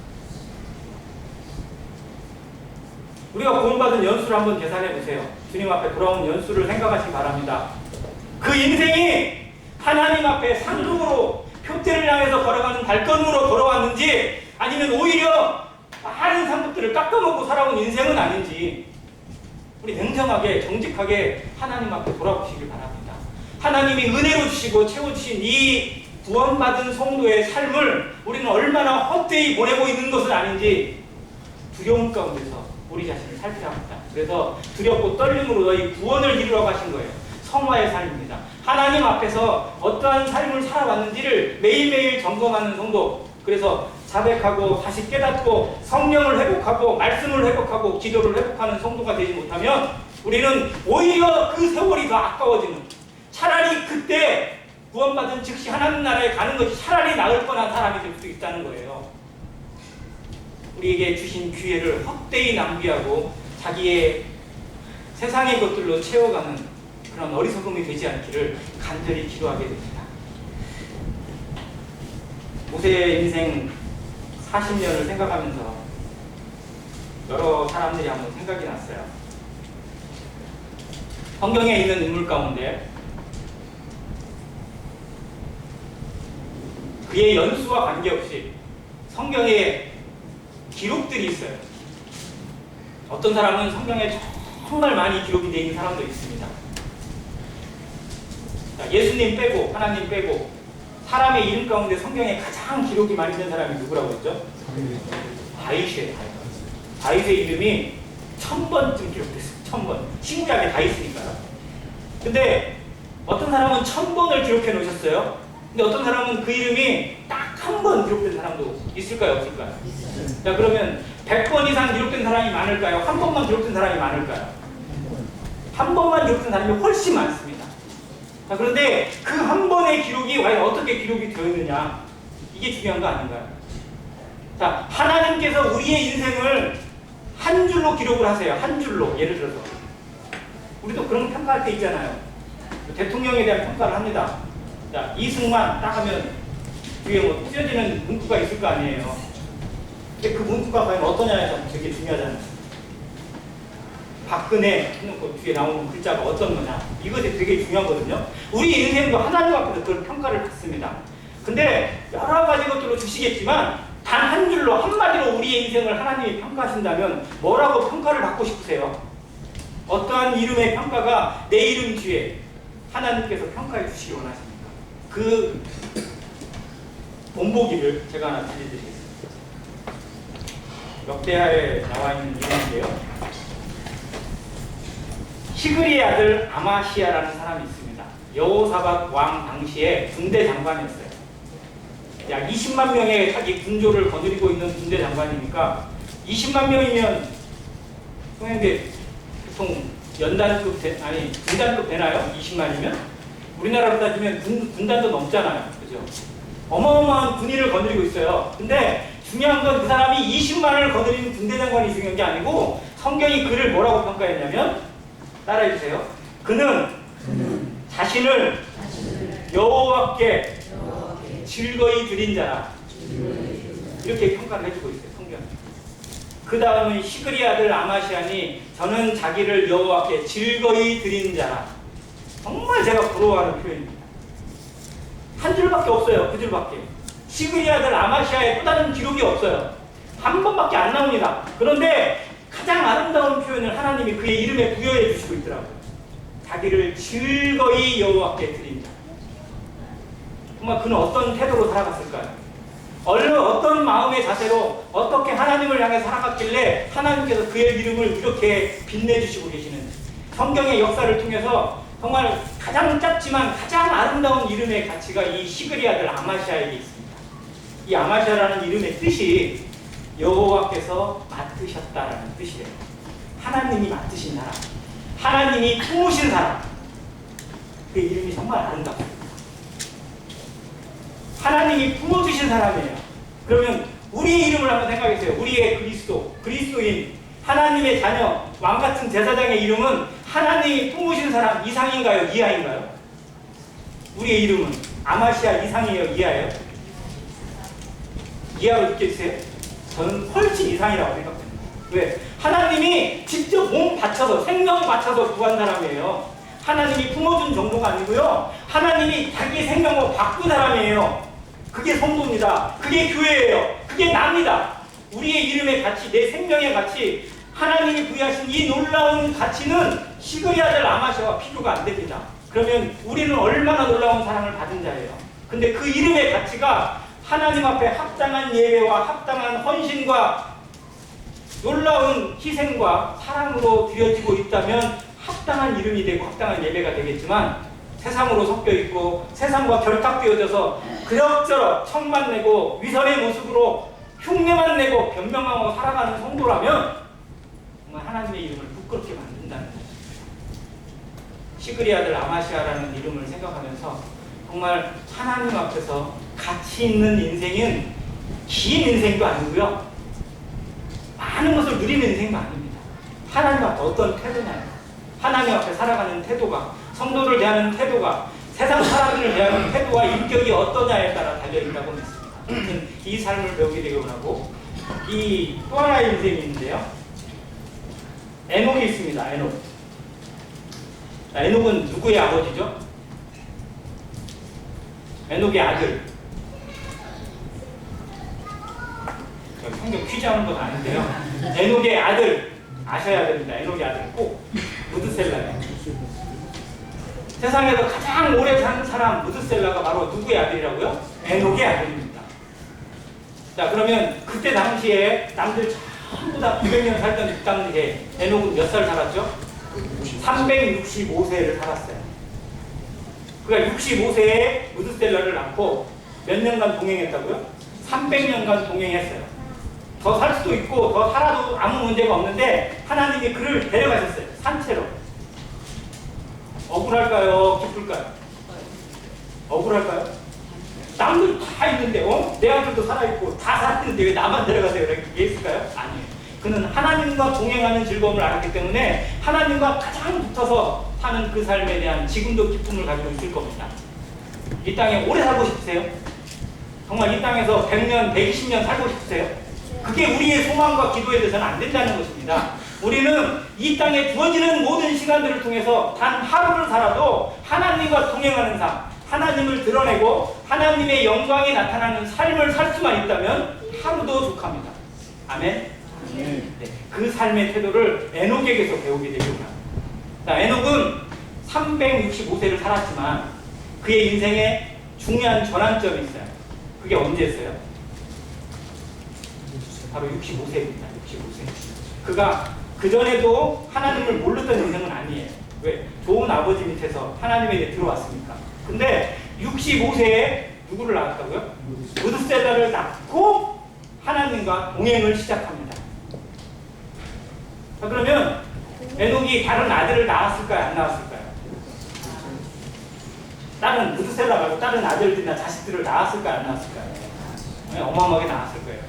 우리가 구원받은 연수를 한번 계산해 보세요. 주님 앞에 돌아온 연수를 생각하시기 바랍니다. 그 인생이 하나님 앞에 상급으로 표대를 향해서 걸어가는 발걸음으로 돌아왔는지 아니면 오히려 많은 상급들을 깎아먹고 살아온 인생은 아닌지 우리 냉정하게 정직하게 하나님 앞에 돌아보시길 바랍니다. 하나님이 은혜로 주시고 채워주신 이 구원받은 성도의 삶을 우리는 얼마나 헛되이 보내고 있는 것은 아닌지 두려움 가운데서 우리 자신을 살피라 합니다. 그래서 두렵고 떨림으로 너희 구원을 이루러 가신 거예요. 성화의 삶입니다. 하나님 앞에서 어떠한 삶을 살아왔는지를 매일매일 점검하는 성도. 그래서 자백하고 다시 깨닫고 성령을 회복하고 말씀을 회복하고 기도를 회복하는 성도가 되지 못하면 우리는 오히려 그 세월이 더 아까워지는, 차라리 그때 구원받은 즉시 하나님 나라에 가는 것이 차라리 나을 뻔한 사람이 될 수 있다는 거예요. 우리에게 주신 기회를 헛되이 낭비하고 자기의 세상의 것들로 채워가는 그런 어리석음이 되지 않기를 간절히 기도하게 됩니다. 모세의 인생 40년을 생각하면서 여러 사람들이 한번 생각이 났어요. 성경에 있는 인물 가운데 그의 연수와 관계없이 성경에 기록들이 있어요. 어떤 사람은 성경에 정말 많이 기록이 되어 있는 사람도 있습니다. 자, 예수님 빼고 하나님 빼고 사람의 이름 가운데 성경에 가장 기록이 많이 된 사람이 누구라고 했죠? 다윗이에요. 다윗의 이름이 1000번쯤 기록됐어요. 1000번. 신구약에 다 있으니까요. 근데 어떤 사람은 1000번을 기록해 놓으셨어요. 근데 어떤 사람은 그 이름이 딱 한 번 기록된 사람도 있을까요? 없을까요? 자, 그러면 100번 이상 기록된 사람이 많을까요? 한 번만 기록된 사람이 많을까요? 한 번만 기록된 사람이 훨씬 많습니다. 자, 그런데 그 한 번의 기록이 과연 어떻게 기록이 되어 있느냐, 이게 중요한 거 아닌가요? 자, 하나님께서 우리의 인생을 한 줄로 기록을 하세요. 한 줄로. 예를 들어서 우리도 그런 평가할 때 있잖아요. 대통령에 대한 평가를 합니다. 자, 이승만 딱 하면 뒤에 뭐 찢어지는 문구가 있을 거 아니에요. 근데 그 문구가 과연 어떠냐에서 되게 중요하잖아요. 박근혜 해놓고 뒤에 나오는 글자가 어떤 거냐, 이것이 되게 중요하거든요. 우리 인생도 하나님 앞에서 그런 평가를 받습니다. 근데 여러 가지 것들로 주시겠지만 단 한 줄로 한마디로 우리의 인생을 하나님이 평가하신다면 뭐라고 평가를 받고 싶으세요? 어떠한 이름의 평가가 내 이름 뒤에 하나님께서 평가해 주시기 원하십니까? 그 본보기를 제가 하나 드리겠습니다. 역대하에 나와 있는 이름인데요. 시그리의 아들 아마시아라는 사람이 있습니다. 여호사밧 왕 당시에 군대 장관이었어요. 약 20만 명의 자기 군조를 거느리고 있는 군대 장관이니까 20만 명이면 형님들 보통 연단급 아니 군단급 되나요? 20만이면? 우리나라로 따지면 군단도 넘잖아요. 그죠? 어마어마한 군인을 거느리고 있어요. 근데 중요한 건 그 사람이 20만을 거느리는 군대 장관이 중요한 게 아니고 성경이 그를 뭐라고 평가했냐면, 따라해 주세요. 그는 자신을 여호와께 즐거이 드린 자라. 이렇게 평가를 해주고 있어요. 성경. 그 다음은 시그리 아들 아마시아니 저는 자기를 여호와께 즐거이 드린 자라. 정말 제가 부러워하는 표현입니다. 한 줄밖에 없어요. 그 줄밖에. 시그리 아들 아마시아의 또 다른 기록이 없어요. 한 번밖에 안 나옵니다. 그런데 가장 아름다운 표현을 하나님이 그의 이름에 부여해 주시고 있더라고요. 자기를 즐거이 여호와께 드린 자. 정말 그는 어떤 태도로 살아갔을까요? 어떤 마음의 자세로 어떻게 하나님을 향해 살아갔길래 하나님께서 그의 이름을 이렇게 빛내주시고 계시는지. 성경의 역사를 통해서 정말 가장 짧지만 가장 아름다운 이름의 가치가 이 시그리 아들 아마시아에게 있습니다. 이 아마시아라는 이름의 뜻이 여호와께서 맡으셨다라는 뜻이래요. 하나님이 맡으신 사람, 하나님이 품으신 사람, 그 이름이 정말 아름답습니다. 하나님이 품어주신 사람이에요. 그러면 우리의 이름을 한번 생각해보세요. 우리의 그리스도인, 하나님의 자녀, 왕같은 제사장의 이름은 하나님이 품으신 사람 이상인가요? 이하인가요? 우리의 이름은 아마시아 이상이에요? 이하예요? 이하로 느껴지세요? 저는 훨씬 이상이라고 생각합니다. 왜? 하나님이 직접 몸 바쳐서, 생명 바쳐서 구한 사람이에요. 하나님이 품어준 정도가 아니고요. 하나님이 자기 생명을 바꾼 사람이에요. 그게 성도입니다. 그게 교회예요. 그게 납니다. 우리의 이름의 가치, 내 생명의 가치, 하나님이 부여하신 이 놀라운 가치는 시그리 아들 아마시아와 비교가 안 됩니다. 그러면 우리는 얼마나 놀라운 사랑을 받은 자예요. 근데 그 이름의 가치가 하나님 앞에 합당한 예배와 합당한 헌신과 놀라운 희생과 사랑으로 드려지고 있다면 합당한 이름이 되고 합당한 예배가 되겠지만, 세상으로 섞여 있고 세상과 결탁되어져서 그럭저럭 청만 내고 위선의 모습으로 흉내만 내고 변명하고 살아가는 성도라면 정말 하나님의 이름을 부끄럽게 만든다는 거죠. 시그리 아들 아마시아라는 이름을 생각하면서 정말 하나님 앞에서 가치 있는 인생은 긴 인생도 아니고요, 많은 것을 누리는 인생도 아닙니다. 하나님 앞에 어떤 태도냐요. 하나님 앞에 살아가는 태도가, 성도를 대하는 태도가, 세상 사람들을 대하는 태도와 인격이 어떠냐에 따라 달려있다고 믿습니다. 이 삶을 배우게 되기 원하고, 이 또 하나의 인생이 있는데요, 에녹이 있습니다. 에녹. 에녹은 누구의 아버지죠? 에녹의 아들. 성경 퀴즈 하는 건 아닌데요, 에녹의 아들 아셔야 됩니다. 에녹의 아들 꼭 무드셀라예요. 세상에서 가장 오래 산 사람 무드셀라가 바로 누구의 아들이라고요? 에녹의 아들입니다. 자, 그러면 그때 당시에 남들 전부 다 900년 살던 그 당시에 에녹은 몇 살 살았죠? 365세를 살았어요. 그러니까 65세에 무드셀라를 낳고 몇 년간 동행했다고요? 300년간 동행했어요. 더 살 수도 있고 더 살아도 아무 문제가 없는데 하나님이 그를 데려가셨어요. 산채로. 억울할까요? 기쁠까요? 억울할까요? 남들 다 있는데 내 아들도 살아있고 다 살았는데 왜 나만 데려가세요? 이렇게 얘기했을까요? 아니에요. 그는 하나님과 동행하는 즐거움을 알았기 때문에 하나님과 가장 붙어서 사는 그 삶에 대한 지금도 기쁨을 가지고 있을 겁니다. 이 땅에 오래 살고 싶으세요? 정말 이 땅에서 100년, 120년 살고 싶으세요? 그게 우리의 소망과 기도에 대해서는 안 된다는 것입니다. 우리는 이 땅에 주어지는 모든 시간들을 통해서 단 하루를 살아도 하나님과 동행하는 삶, 하나님을 드러내고 하나님의 영광이 나타나는 삶을 살 수만 있다면 하루도 족합니다. 아멘? 네. 그 삶의 태도를 에녹에게서 배우게 되기 원합니다. 에녹은 365세를 살았지만 그의 인생에 중요한 전환점이 있어요. 그게 언제였어요? 바로 65세입니다. 65세. 그가 그전에도 하나님을 모르던 인생은 아니에요. 왜? 좋은 아버지 밑에서 하나님에게 들어왔으니까. 근데 65세에 누구를 낳았다고요? 무드셀라를 낳고 하나님과 동행을 시작합니다. 자, 그러면 에녹이 다른 아들을 낳았을까요? 안 낳았을까요? 다른 무드셀라 말고 다른 아들들이나 자식들을 낳았을까요? 안 낳았을까요? 네, 어마어마하게 낳았을 거예요.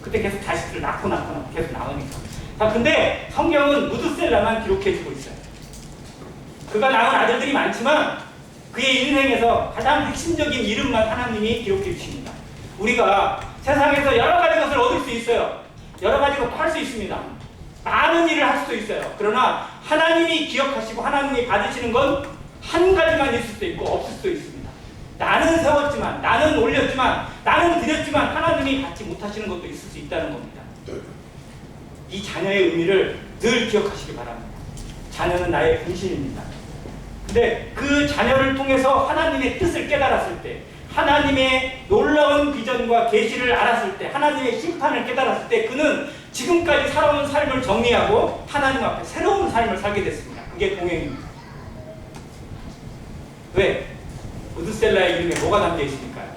그때 계속 자식들을 낳고 계속 나오니까. 자, 근데 성경은 무드셀라만 기록해주고 있어요. 그가 낳은 아들들이 많지만 그의 인생에서 가장 핵심적인 이름만 하나님이 기록해 주십니다. 우리가 세상에서 여러 가지 것을 얻을 수 있어요. 여러 가지 것도 할 수 있습니다. 많은 일을 할 수도 있어요. 그러나 하나님이 기억하시고 하나님이 받으시는 건 한 가지만 있을 수도 있고 없을 수도 있습니다. 나는 세웠지만, 나는 올렸지만, 나는 드렸지만 하나님이 받지 못하시는 것도 있을 수 있다는 겁니다. 이 자녀의 의미를 늘 기억하시기 바랍니다. 자녀는 나의 분신입니다. 근데 그 자녀를 통해서 하나님의 뜻을 깨달았을 때, 하나님의 놀라운 비전과 계시를 알았을 때, 하나님의 심판을 깨달았을 때 그는 지금까지 살아온 삶을 정리하고 하나님 앞에 새로운 삶을 살게 됐습니다. 그게 동행입니다. 왜? 무드셀라의 이름에 뭐가 담겨 있으니까요?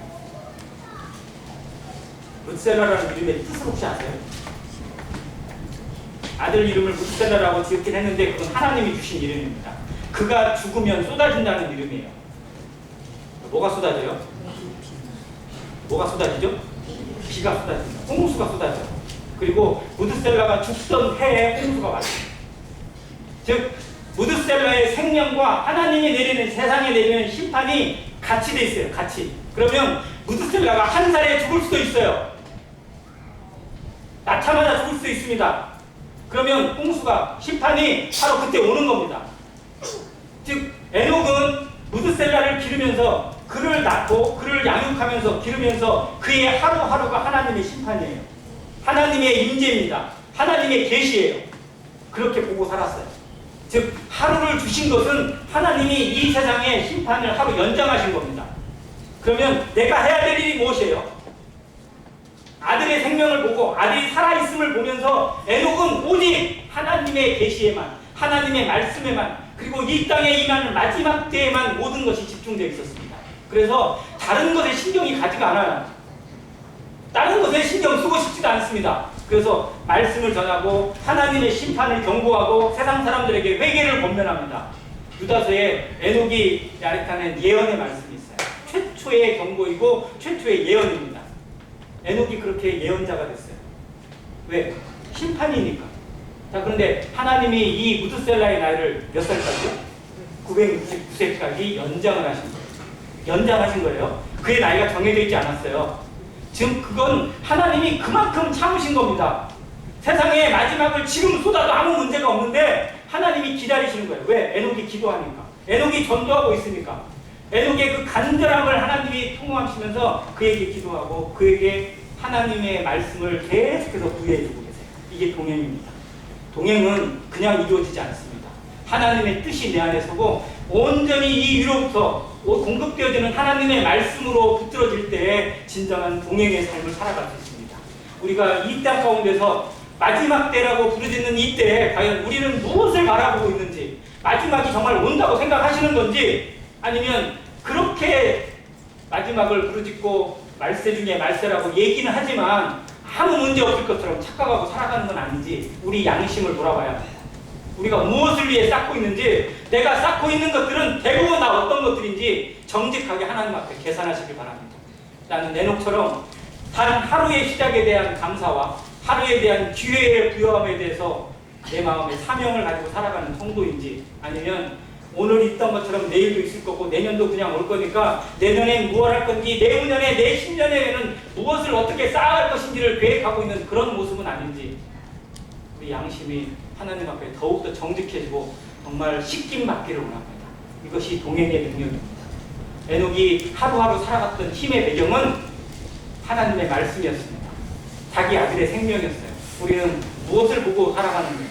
무드셀라라는 이름의 뜻을 혹시 아세요? 아들 이름을 무드셀라라고 지었긴 했는데 그건 하나님이 주신 이름입니다. 그가 죽으면 쏟아진다는 이름이에요. 뭐가 쏟아져요? 뭐가 쏟아지죠? 비가 쏟아집니다. 홍수가 쏟아져요. 그리고 무드셀라가 죽던 해에 홍수가 왔어요. 즉 무드셀라의 생명과 하나님이 내리는, 세상에 내리는 심판이 같이 돼 있어요. 같이. 그러면 무드셀라가 한 살에 죽을 수도 있어요. 낳자마자 죽을 수도 있습니다. 그러면 홍수가, 심판이 바로 그때 오는 겁니다. 즉 에녹은 무드셀라를 기르면서 그를 낳고 그를 양육하면서 기르면서 그의 하루하루가 하나님의 심판이에요. 하나님의 임재입니다. 하나님의 계시예요. 그렇게 보고 살았어요. 즉 하루를 주신 것은 하나님이 이 세상의 심판을 하루 연장하신 겁니다. 그러면 내가 해야 될 일이 무엇이에요? 아들의 생명을 보고 아들이 살아있음을 보면서 에녹은 오직 하나님의 계시에만, 하나님의 말씀에만, 그리고 이 땅에 임하는 마지막 때에만 모든 것이 집중되어 있었습니다. 그래서 다른 것에 신경이 가지가 않아요. 다른 것에 신경 쓰고 싶지도 않습니다. 그래서 말씀을 전하고 하나님의 심판을 경고하고 세상 사람들에게 회개를 권면합니다. 유다서에 에녹이 나타낸 예언의 말씀이 있어요. 최초의 경고이고 최초의 예언입니다. 에녹이 그렇게 예언자가 됐어요. 왜? 심판이니까. 자, 그런데 하나님이 이 무드셀라의 나이를 몇 살까지요? 969세까지 연장을 하신 거예요. 연장하신 거예요. 그의 나이가 정해져 있지 않았어요. 지금 그건 하나님이 그만큼 참으신 겁니다. 세상의 마지막을 지금 쏟아도 아무 문제가 없는데 하나님이 기다리시는 거예요. 왜? 에녹이 기도하니까. 에녹이 전도하고 있으니까. 에녹의 그 간절함을 하나님이 통용하시면서 그에게 기도하고 그에게 하나님의 말씀을 계속해서 부여해주고 계세요. 이게 동행입니다. 동행은 그냥 이루어지지 않습니다. 하나님의 뜻이 내 안에 서고 온전히 이 위로부터 공급되어지는 하나님의 말씀으로 붙들어질 때에 진정한 동행의 삶을 살아갈 수 있습니다. 우리가 이 땅 가운데서 마지막 때라고 부르짖는 이때에 과연 우리는 무엇을 바라보고 있는지, 마지막이 정말 온다고 생각하시는 건지, 아니면 그렇게 마지막을 부르짖고 말세 중에 말세라고 얘기는 하지만 아무 문제 없을 것처럼 착각하고 살아가는 건 아닌지 우리 양심을 돌아봐야 합니다. 우리가 무엇을 위해 쌓고 있는지, 내가 쌓고 있는 것들은 대부분 다 어떤 것들인지 정직하게 하나님 앞에 계산하시길 바랍니다. 나는 에녹처럼 단 하루의 시작에 대한 감사와 하루에 대한 기회의 부여함에 대해서 내 마음에 사명을 가지고 살아가는 성도인지, 아니면 오늘 있던 것처럼 내일도 있을 거고 내년도 그냥 올 거니까 내년엔 무엇 할 건지, 내후년에, 내 10년에는 무엇을 어떻게 쌓아갈 것인지를 계획하고 있는 그런 모습은 아닌지, 우리 양심이 하나님 앞에 더욱더 정직해지고 정말 씻김 받기를 원합니다. 이것이 동행의 능력입니다. 에녹이 하루하루 살아갔던 힘의 배경은 하나님의 말씀이었습니다. 자기 아들의 생명이었어요. 우리는 무엇을 보고 살아가는지,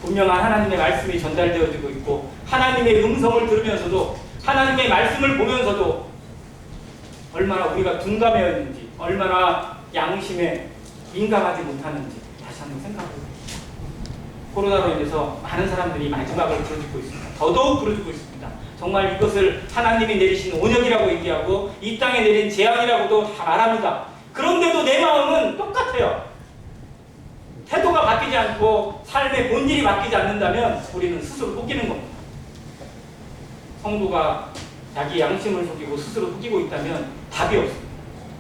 분명한 하나님의 말씀이 전달되어지고 있고 하나님의 음성을 들으면서도, 하나님의 말씀을 보면서도 얼마나 우리가 둔감해 있는지, 얼마나 양심에 민감하지 못하는지 다시 한번 생각해보세요. 코로나로 인해서 많은 사람들이 마지막을 부르짖고 있습니다. 더더욱 부르짖고 있습니다. 정말 이것을 하나님이 내리신 온역이라고 얘기하고 이 땅에 내린 재앙이라고도 다 말합니다. 그런데도 내 마음은 똑같아요. 태도가 바뀌지 않고 삶의 본질이 바뀌지 않는다면 우리는 스스로 속이는 겁니다. 성도가 자기 양심을 속이고 스스로 속이고 있다면 답이 없습니다.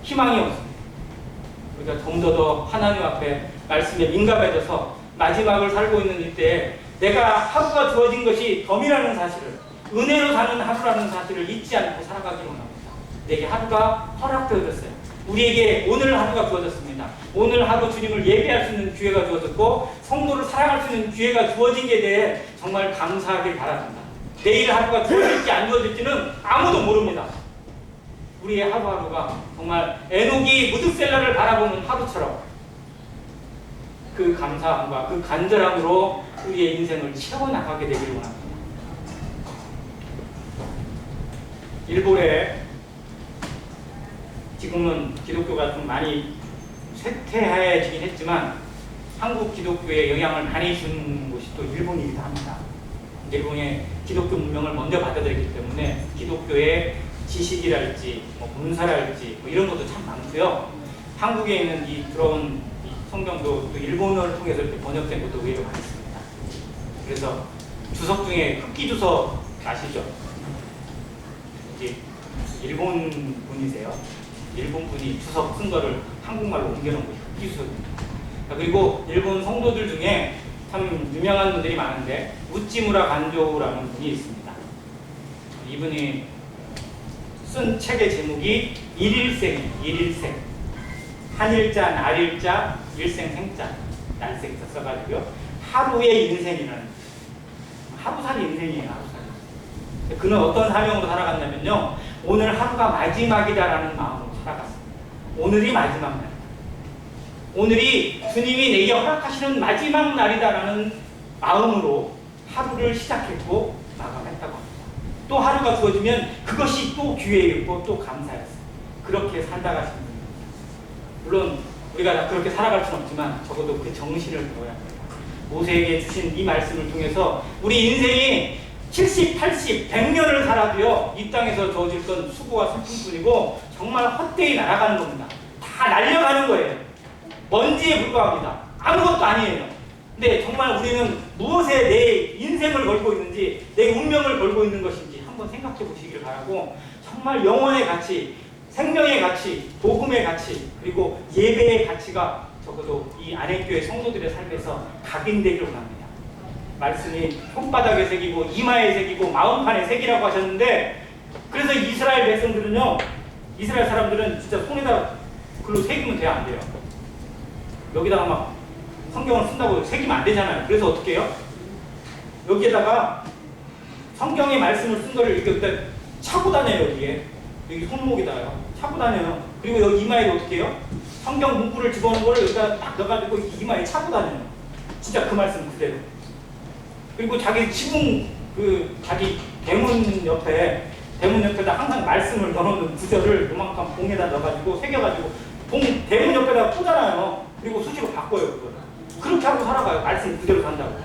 희망이 없습니다. 우리가 좀 더 하나님 앞에 말씀에 민감해져서 마지막을 살고 있는 이때에 내가 하루가 주어진 것이 덤이라는 사실을, 은혜로 사는 하루라는 사실을 잊지 않고 살아가기를 원합니다. 내게 하루가 허락되어졌어요. 우리에게 오늘 하루가 주어졌습니다. 오늘 하루 주님을 예배할 수 있는 기회가 주어졌고 성도를 사랑할 수 있는 기회가 주어진 게 대해 정말 감사하길 바랍니다. 내일 하루가 주어질지 안 주어질지는 아무도 모릅니다. 우리의 하루하루가 정말 에녹이 무드셀라를 바라보는 하루처럼 그 감사함과 그 간절함으로 우리의 인생을 채워나가게 되기를 원합니다. 일본에 지금은 기독교가 좀 많이 쇠퇴해지긴 했지만 한국 기독교에 영향을 많이 준 곳이 또 일본이기도 합니다. 일본의 기독교 문명을 먼저 받아들였기 때문에 기독교의 지식이랄지 문사랄지 이런 것도 참 많고요. 한국에 있는 이 들어온 이 성경도 또 일본어를 통해서 이렇게 번역된 것도 의외로 많습니다. 그래서 주석 중에 흑기 주석 아시죠? 이제 일본 분이세요. 일본 분이 주석 쓴 거를 한국말로 옮겨놓은 것이 흑기 주석입니다. 그리고 일본 성도들 중에 참 유명한 분들이 많은데 우찌무라 간조라는 분이 있습니다. 이분이 쓴 책의 제목이 일일생이에요. 일일생. 한일자, 날일자, 일생, 생자, 날생 써가지고요. 하루의 인생이라는, 하루살이 인생이에요. 하루살이. 그는 어떤 사명으로 살아갔냐면요, 오늘 하루가 마지막이다라는 마음으로 살아갔어요. 오늘이 마지막 날. 오늘이 주님이 내게 허락하시는 마지막 날이다라는 마음으로 하루를 시작했고 마감했다고 합니다. 또 하루가 주어지면 그것이 또 기회였고 또 감사였어요. 그렇게 살다 가신 분입니다. 물론 우리가 다 그렇게 살아갈 수는 없지만 적어도 그 정신을 배워야 합니다. 모세에게 주신 이 말씀을 통해서 우리 인생이 70, 80, 100년을 살아도요, 이 땅에서 저질 건 수고와 슬픔뿐이고 정말 헛되이 날아가는 겁니다. 다 날려가는 거예요. 먼지에 불과합니다. 아무것도 아니에요. 근데 정말 우리는 무엇에 내 인생을 걸고 있는지, 내 운명을 걸고 있는 것인지 한번 생각해 보시길 바라고, 정말 영혼의 가치, 생명의 가치, 복음의 가치, 그리고 예배의 가치가 적어도 이 안행교회 성도들의 삶에서 각인되기를 원합니다. 말씀이 손바닥에 새기고 이마에 새기고 마음판에 새기라고 하셨는데, 그래서 이스라엘 백성들은요, 이스라엘 사람들은 진짜 손에다 글로 새기면 돼요, 안 돼요? 여기다가 막 성경을 쓴다고 새기면 안 되잖아요. 그래서 어떻게 해요? 여기에다가 성경의 말씀을 쓴 거를 이렇게 차고 다녀요. 여기 손목에다가요. 차고 다녀요. 그리고 여기 이마에도 어떻게 해요? 성경 문구를 집어넣은 거를 여기다 딱 넣어가지고 이마에 차고 다녀요. 진짜 그 말씀 그대로. 그리고 자기 지붕, 자기 대문 옆에다 항상 말씀을 넣어놓는 구절을 요만큼 봉에다 넣어가지고 새겨가지고 대문 옆에다 꽂잖아요. 그리고 수시로 바꿔요, 그걸. 그렇게 하고 살아가요. 말씀 그대로 산다고.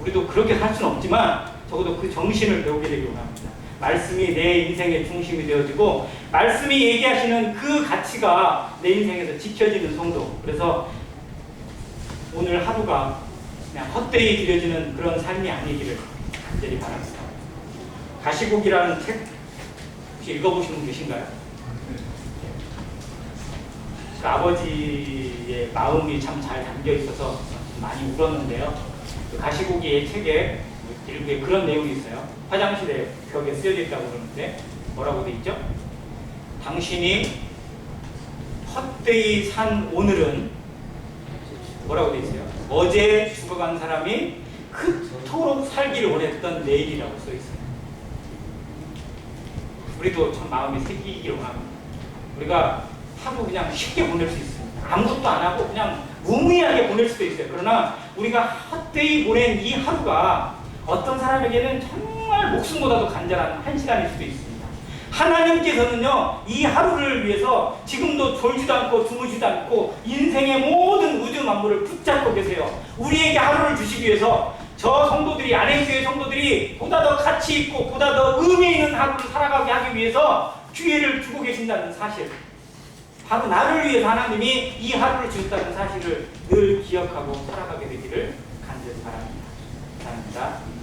우리도 그렇게 살 수는 없지만 적어도 그 정신을 배우게 되기 원합니다. 말씀이 내 인생의 중심이 되어지고 말씀이 얘기하시는 그 가치가 내 인생에서 지켜지는 성도. 그래서 오늘 하루가 그냥 헛되이 길어지는 그런 삶이 아니기를 간절히 바랍니다. 가시곡이라는 책 혹시 읽어보신 분 계신가요? 그 아버지의 마음이 참 잘 담겨 있어서 많이 울었는데요. 그 가시고기의 책에 일부에 그런 내용이 있어요. 화장실에 벽에 쓰여져 있다고 그러는데 뭐라고 돼 있죠? 당신이 헛되이 산 오늘은 뭐라고 돼 있어요? 어제 죽어간 사람이 그토록 살기를 원했던 내일이라고 써 있어요. 우리도 참 마음이 새기기를 원합니다. 우리가 하루 그냥 쉽게 보낼 수 있습니다. 아무것도 안 하고 그냥 무의미하게 보낼 수도 있어요. 그러나 우리가 헛되이 보낸 이 하루가 어떤 사람에게는 정말 목숨보다도 간절한 한 시간일 수도 있습니다. 하나님께서는요, 이 하루를 위해서 지금도 졸지도 않고 주무지도 않고 인생의 모든 우주 만물을 붙잡고 계세요. 우리에게 하루를 주시기 위해서 저 성도들이, 안행교회 성도들이 보다 더 가치 있고 보다 더 의미 있는 하루를 살아가게 하기 위해서 기회를 주고 계신다는 사실, 바로 나를 위해서 하나님이 이 하루를 주셨다는 사실을 늘 기억하고 살아가게 되기를 간절히 바랍니다. 감사합니다.